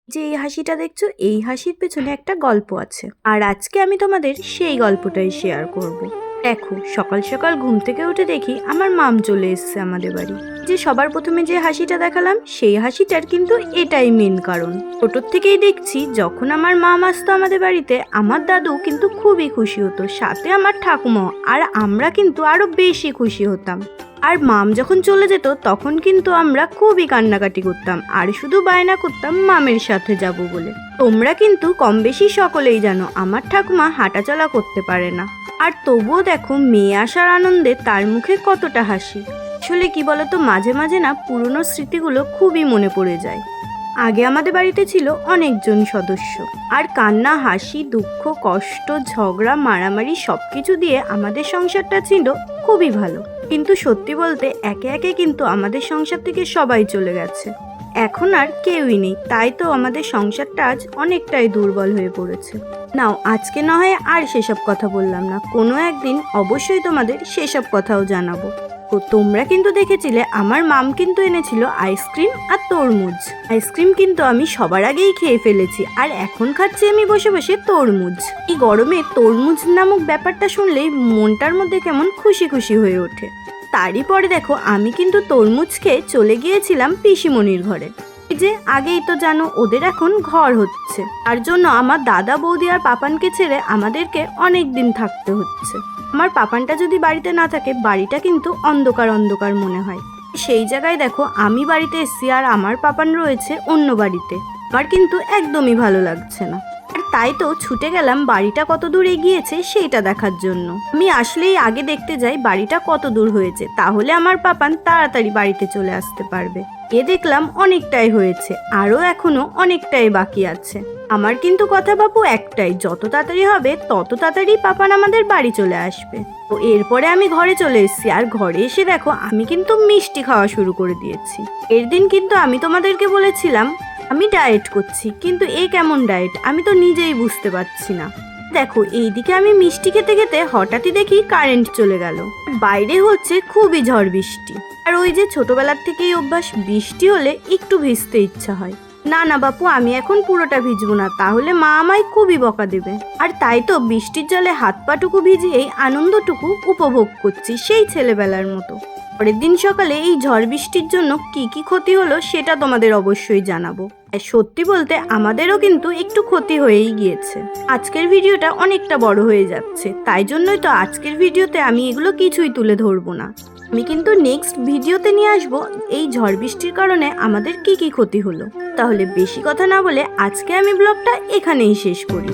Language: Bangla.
যে এই হাসিটা দেখছো, এই হাসির পেছনে একটা গল্প আছে, আর আজকে আমি তোমাদের সেই গল্পটাই শেয়ার করব। দেখো, সকাল সকাল ঘুম থেকে উঠে দেখি আমার মাম চলে এসছে আমাদের বাড়ি। যে সবার প্রথমে যে হাসিটা দেখালাম, সেই হাসিটার কিন্তু এটাই মেন কারণ। ছোটোর থেকেই দেখছি যখন আমার মাম আসতো আমাদের বাড়িতে, আমার দাদু কিন্তু খুবই খুশি হতো, সাথে আমার ঠাকুমা, আর আমরা কিন্তু আরো বেশি খুশি হতাম। আর মাম যখন চলে যেত তখন কিন্তু আমরা খুবই কান্নাকাটি করতাম, আর শুধু বায়না করতাম মামের সাথে যাব বলে। তোমরা কিন্তু কম বেশি সকলেই জানো আমার ঠাকুমা হাঁটাচলা করতে পারে না, আর তবুও দেখো মেয়ে আসার আনন্দে তার মুখে কতটা হাসি। আসলে কি বলতো, মাঝে মাঝে না পুরনো স্মৃতিগুলো খুবই মনে পড়ে যায়। আগে আমাদের বাড়িতে ছিল অনেকজন সদস্য, আর কান্না, হাসি, দুঃখ, কষ্ট, ঝগড়া, মারামারি সবকিছু দিয়ে আমাদের সংসারটা ছিল খুবই ভালো। কিন্তু সত্যি বলতে একে একে কিন্তু আমাদের সংসার থেকে সবাই চলে গেছে, এখন আর কেউই নেই। তাই তো আমাদের সংসারটা আজ অনেকটাই দুর্বল হয়ে পড়েছে। নাও, আজকে না হয় আর সেসব কথা বললাম না, কোনো একদিন অবশ্যই তোমাদের সেসব কথাও জানাবো। তো তোমরা কিন্তু দেখেছিলে আমার মাম কিন্তু এনেছিল আইসক্রিম আর তরমুজ। আইসক্রিম কিন্তু আমি সবার আগেই খেয়ে ফেলেছি, আর এখন খাচ্ছি আমি বসে বসে তরমুজ। এই গরমে তরমুজ নামক ব্যাপারটা শুনলেই মনটার মধ্যে কেমন খুশি খুশি হয়ে ওঠে। তারই পরে দেখো আমি কিন্তু তরমুজ খেয়ে চলে গিয়েছিলাম পিসিমণির ঘরে। এই যে আগেই তো জানো ওদের এখন ঘর হচ্ছে, তার জন্য আমার দাদা, বৌদি আর পাপানকে ছেড়ে আমাদেরকে অনেক দিন থাকতে হচ্ছে। আমার পাপানটা যদি বাড়িতে না থাকে বাড়িটা কিন্তু অন্ধকার অন্ধকার মনে হয়। সেই জায়গায় দেখো আমি বাড়িতে এসেছি আর আমার পাপান রয়েছে অন্য বাড়িতে। আমার কিন্তু একদমই ভালো লাগছে না, আর তাই তো ছুটে গেলাম বাড়িটা কত দূর এগিয়েছে সেইটা দেখার জন্য। আমি আসলেই আগে দেখতে যাই বাড়িটা কত দূর হয়েছে, তাহলে আমার পাপান তাড়াতাড়ি বাড়িতে চলে আসতে পারবে। এ দেখলাম অনেকটাই হয়েছে, আরও এখনো অনেকটাই বাকি আছে। আমার কিন্তু কথা বাবু একটাই, যত তাড়াতাড়ি হবে তত তাড়াতাড়ি পাপান আমাদের বাড়ি চলে আসবে। তো এরপরে আমি ঘরে চলে এসেছি, আর ঘরে এসে দেখো আমি কিন্তু মিষ্টি খাওয়া শুরু করে দিয়েছি। এর দিন কিন্তু আমি তোমাদেরকে বলেছিলাম আমি ডায়েট করছি, কিন্তু এ কেমন ডায়েট আমি তো নিজেই বুঝতে পারছি না। দেখো এইদিকে আমি মিষ্টি খেতে খেতে হঠাৎই দেখি কারেন্ট চলে গেল। বাইরে হচ্ছে খুবই ঝড় বৃষ্টি, আর ওই যে ছোটবেলার থেকেই অভ্যাস, বৃষ্টি হলে একটু ভিজতে ইচ্ছা হয়। না না বাপু, আমি এখন পুরোটা ভিজবো না, তাহলে মা আমায় খুবই বকা দেবে। আর তাই তো বৃষ্টির জলে হাত পাটুকু ভিজিয়েই আনন্দটুকু উপভোগ করছি সেই ছেলেবেলার মতো। পরের দিন সকালে এই ঝড় বৃষ্টির জন্য কি কি ক্ষতি হলো সেটা তোমাদের অবশ্যই জানাবো। আর সত্যি বলতে আমাদেরও কিন্তু একটু ক্ষতি হয়েই গিয়েছে। আজকের ভিডিওটা অনেকটা বড় হয়ে যাচ্ছে, তাই জন্যই তো আজকের ভিডিওতে আমি এগুলো কিছুই তুলে ধরবো না। আমি কিন্তু নেক্সট ভিডিওতে নিয়ে আসবো এই ঝড় বৃষ্টির কারণে আমাদের কি কি ক্ষতি হলো। তাহলে বেশি কথা না বলে আজকে আমি ব্লগটা এখানেই শেষ করি।